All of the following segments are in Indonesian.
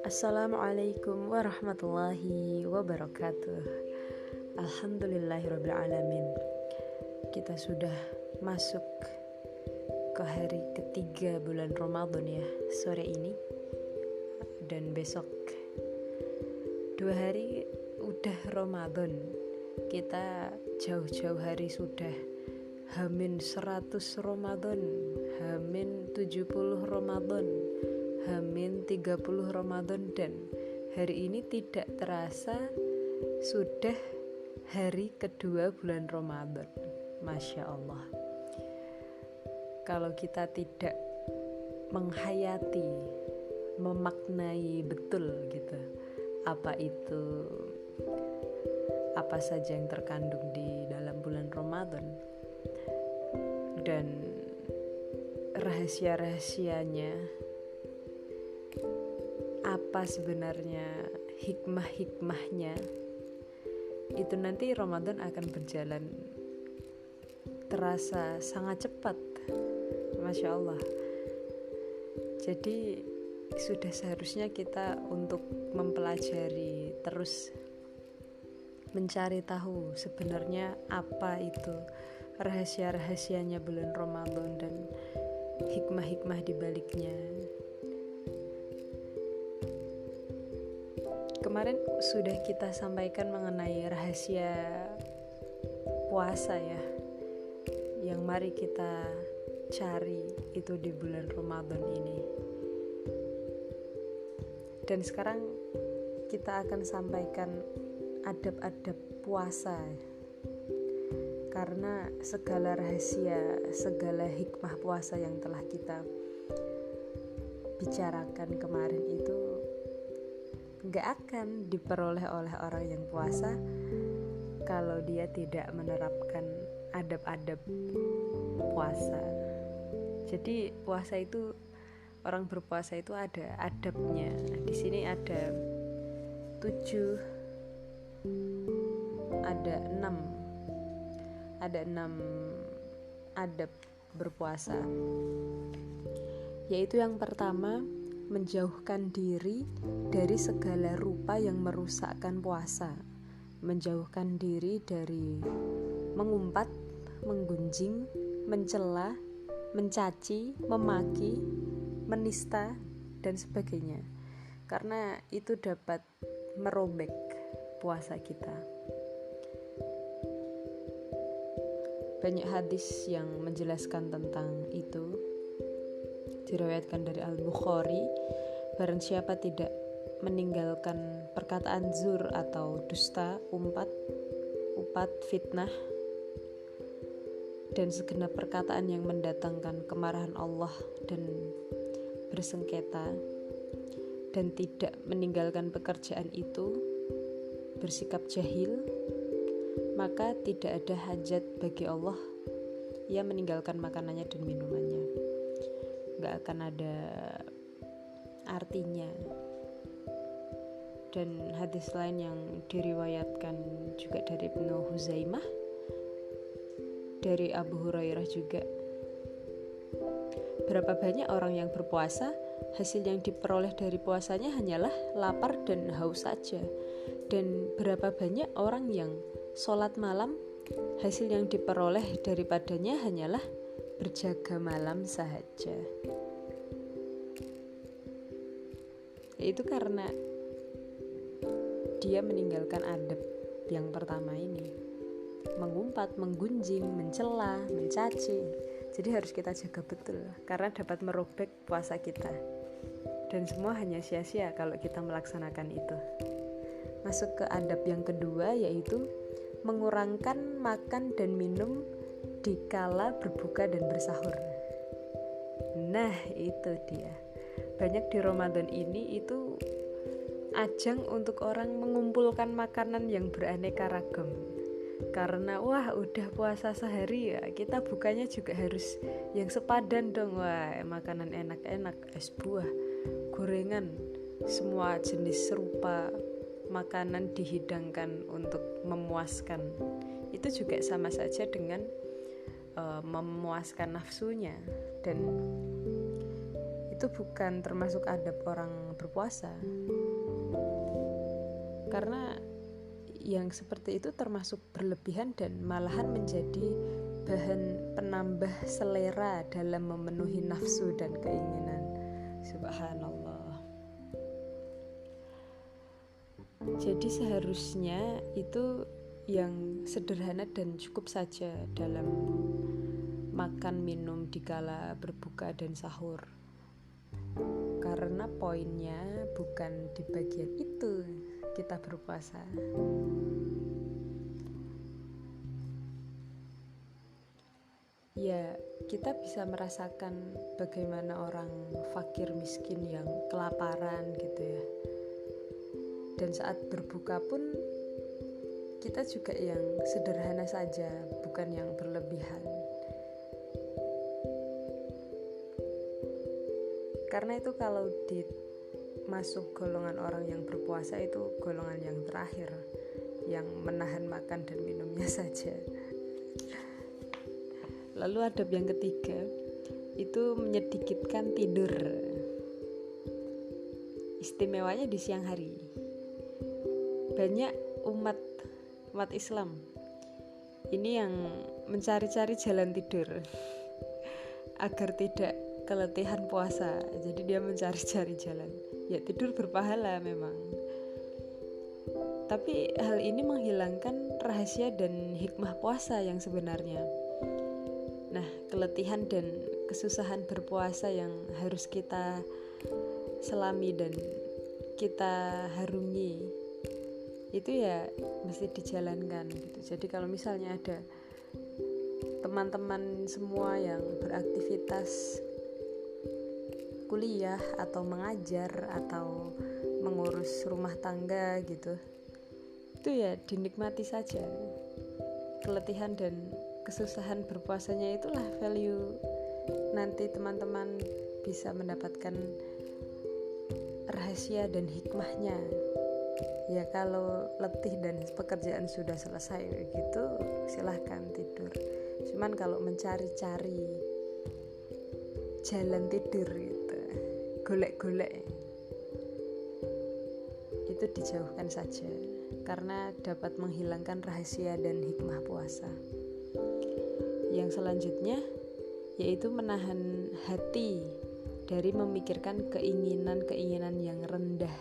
Assalamualaikum warahmatullahi wabarakatuh. Alhamdulillahirrabbilalamin. Kita sudah masuk ke hari ketiga bulan Ramadan ya, sore ini dan besok. 2 hari udah Ramadan. Kita jauh-jauh hari sudah Hamin 100 Ramadan, Hamin 70 Ramadan, Hamin 30 Ramadan, dan hari ini tidak terasa sudah hari kedua bulan Ramadan. Masya Allah. Kalau kita tidak menghayati, memaknai betul gitu apa saja yang terkandung di dalam bulan Ramadan dan rahasia-rahasianya, apa sebenarnya hikmah-hikmahnya, itu nanti Ramadan akan berjalan terasa sangat cepat. Masya Allah. Jadi sudah seharusnya kita untuk mempelajari, terus mencari tahu sebenarnya apa itu rahasia-rahasianya bulan Ramadan dan hikmah-hikmah di baliknya. Kemarin sudah kita sampaikan mengenai rahasia puasa ya, yang mari kita cari itu di bulan Ramadan ini. Dan sekarang kita akan sampaikan adab-adab puasa, karena segala rahasia, segala hikmah puasa yang telah kita bicarakan kemarin itu gak akan diperoleh oleh orang yang puasa kalau dia tidak menerapkan adab-adab puasa. Jadi puasa itu, orang berpuasa itu ada adabnya. Di sini ada 7, ada 6 adab berpuasa. Yaitu yang pertama, menjauhkan diri dari segala rupa yang merusakkan puasa. Menjauhkan diri dari mengumpat, menggunjing, mencela, mencaci, memaki, menista, dan sebagainya. Karena itu dapat merobek puasa kita. Banyak hadis yang menjelaskan tentang itu. Diriwayatkan dari Al-Bukhari, barang siapa tidak meninggalkan perkataan zur atau dusta, upat, fitnah, dan segenap perkataan yang mendatangkan kemarahan Allah dan bersengketa, dan tidak meninggalkan pekerjaan itu, bersikap jahil, maka tidak ada hajat bagi Allah ia meninggalkan makanannya dan minumannya. Gak akan ada artinya. Dan hadis lain yang diriwayatkan juga dari Ibnu Huzaimah, dari Abu Hurairah juga, berapa banyak orang yang berpuasa, hasil yang diperoleh dari puasanya hanyalah lapar dan haus saja. Dan berapa banyak orang yang sholat malam, hasil yang diperoleh daripadanya hanyalah berjaga malam sahaja. Itu karena dia meninggalkan adab yang pertama ini, mengumpat, menggunjing, mencela, mencaci. Jadi harus kita jaga betul, karena dapat merobek puasa kita. Dan semua hanya sia-sia kalau kita melaksanakan itu. Masuk ke adab yang kedua, yaitu mengurangkan makan dan minum dikala berbuka dan bersahur. Nah, itu dia. Banyak di Ramadan ini itu ajang untuk orang mengumpulkan makanan yang beraneka ragam. Karena udah puasa sehari ya, kita bukanya juga harus yang sepadan dong. Makanan enak-enak, es buah, gorengan, semua jenis serupa makanan dihidangkan untuk memuaskan. Itu juga sama saja dengan memuaskan nafsunya, dan itu bukan termasuk adab orang berpuasa. Karena yang seperti itu termasuk berlebihan dan malahan menjadi bahan penambah selera dalam memenuhi nafsu dan keinginan. Subhanallah. Jadi seharusnya itu yang sederhana dan cukup saja dalam makan minum dikala berbuka dan sahur. Karena poinnya bukan di bagian itu kita berpuasa. Ya, kita bisa merasakan bagaimana orang fakir miskin yang kelaparan gitu ya. Dan saat berbuka pun kita juga yang sederhana saja, bukan yang berlebihan. Karena itu kalau masuk golongan orang yang berpuasa, itu golongan yang terakhir, yang menahan makan dan minumnya saja. Lalu adab yang ketiga, itu menyedikitkan tidur. Istimewanya di siang hari. Banyak umat Islam ini yang mencari-cari jalan tidur agar tidak keletihan puasa. Jadi dia mencari-cari jalan. Ya, tidur berpahala memang. Tapi hal ini menghilangkan rahasia dan hikmah puasa yang sebenarnya. Nah, keletihan dan kesusahan berpuasa yang harus kita selami dan kita harungi itu ya mesti dijalankan gitu. Jadi kalau misalnya ada teman-teman semua yang beraktivitas kuliah atau mengajar atau mengurus rumah tangga gitu, itu ya dinikmati saja. Keletihan dan kesusahan berpuasanya itulah value nanti teman-teman bisa mendapatkan rahasia dan hikmahnya. Ya kalau letih dan pekerjaan sudah selesai gitu, silahkan tidur. Cuman kalau mencari-cari jalan tidur gitu, golek-golek, itu dijauhkan saja, karena dapat menghilangkan rahasia dan hikmah puasa. Yang selanjutnya yaitu menahan hati dari memikirkan keinginan-keinginan yang rendah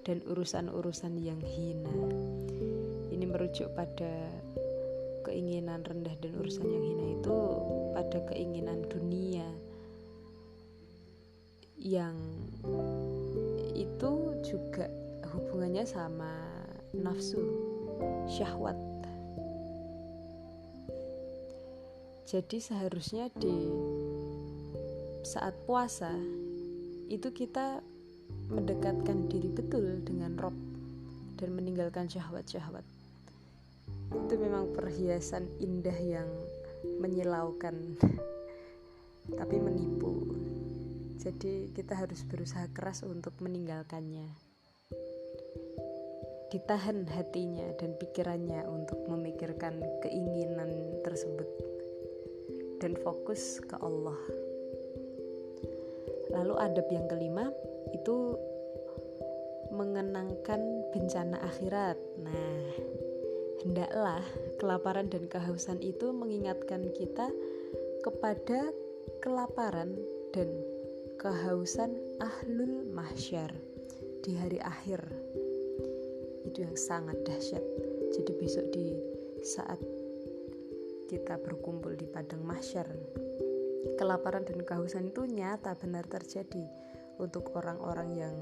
dan urusan-urusan yang hina. Ini merujuk pada keinginan rendah dan urusan yang hina itu pada keinginan dunia yang itu juga hubungannya sama nafsu, syahwat. Jadi seharusnya di saat puasa itu kita mendekatkan diri betul dengan Rob dan meninggalkan syahwat-syahwat. Itu memang perhiasan indah yang menyilaukan tapi menipu. Jadi kita harus berusaha keras untuk meninggalkannya. Ditahan hatinya dan pikirannya untuk memikirkan keinginan tersebut dan fokus ke Allah. Lalu adab yang kelima itu mengenangkan bencana akhirat. Nah, hendaklah kelaparan dan kehausan itu mengingatkan kita kepada kelaparan dan kehausan ahlul mahsyar di hari akhir. Itu yang sangat dahsyat. Jadi besok di saat kita berkumpul di padang mahsyar, kelaparan dan kehausan itu nyata benar terjadi untuk orang-orang yang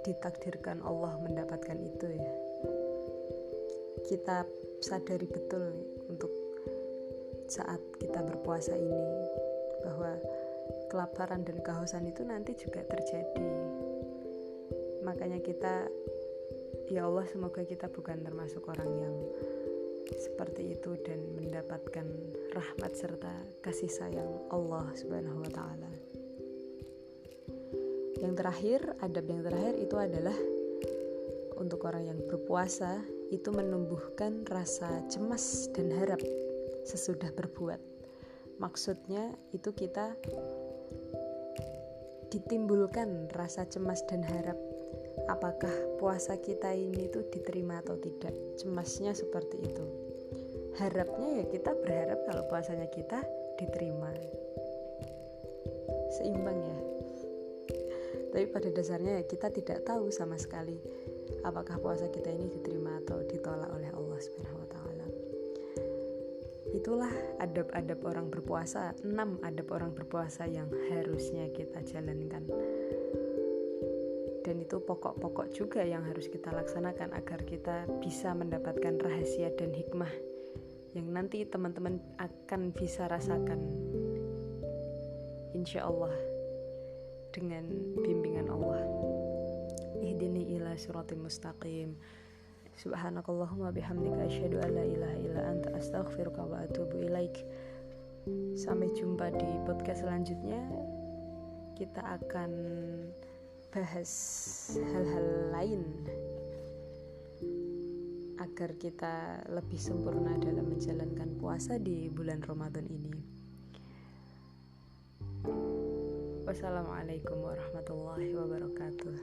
ditakdirkan Allah mendapatkan itu ya. Kita sadari betul untuk saat kita berpuasa ini bahwa kelaparan dan kehausan itu nanti juga terjadi. Makanya kita, ya Allah, semoga kita bukan termasuk orang yang seperti itu dan mendapatkan rahmat serta kasih sayang Allah Subhanahu wa taala. Yang terakhir, adab yang terakhir itu adalah untuk orang yang berpuasa itu menumbuhkan rasa cemas dan harap sesudah berbuat. Maksudnya itu kita ditimbulkan rasa cemas dan harap, apakah puasa kita ini tuh diterima atau tidak. Cemasnya seperti itu. Harapnya ya kita berharap kalau puasanya kita diterima. Seimbang ya. Tapi pada dasarnya ya kita tidak tahu sama sekali apakah puasa kita ini diterima atau ditolak oleh Allah Subhanahu wa taala. Itulah adab-adab orang berpuasa, 6 adab orang berpuasa yang harusnya kita jalankan. Dan itu pokok-pokok juga yang harus kita laksanakan agar kita bisa mendapatkan rahasia dan hikmah yang nanti teman-teman akan bisa rasakan insya Allah dengan bimbingan Allah. Ihdini ila siratal mustaqim. Subhanakallahumma bihamdika asyhadu an la ilaha illa anta astaghfiruka wa atubu ilaik. Sampai jumpa di podcast selanjutnya. Kita akan bahas hal-hal lain agar kita lebih sempurna dalam menjalankan puasa di bulan Ramadan ini. Wassalamualaikum warahmatullahi wabarakatuh.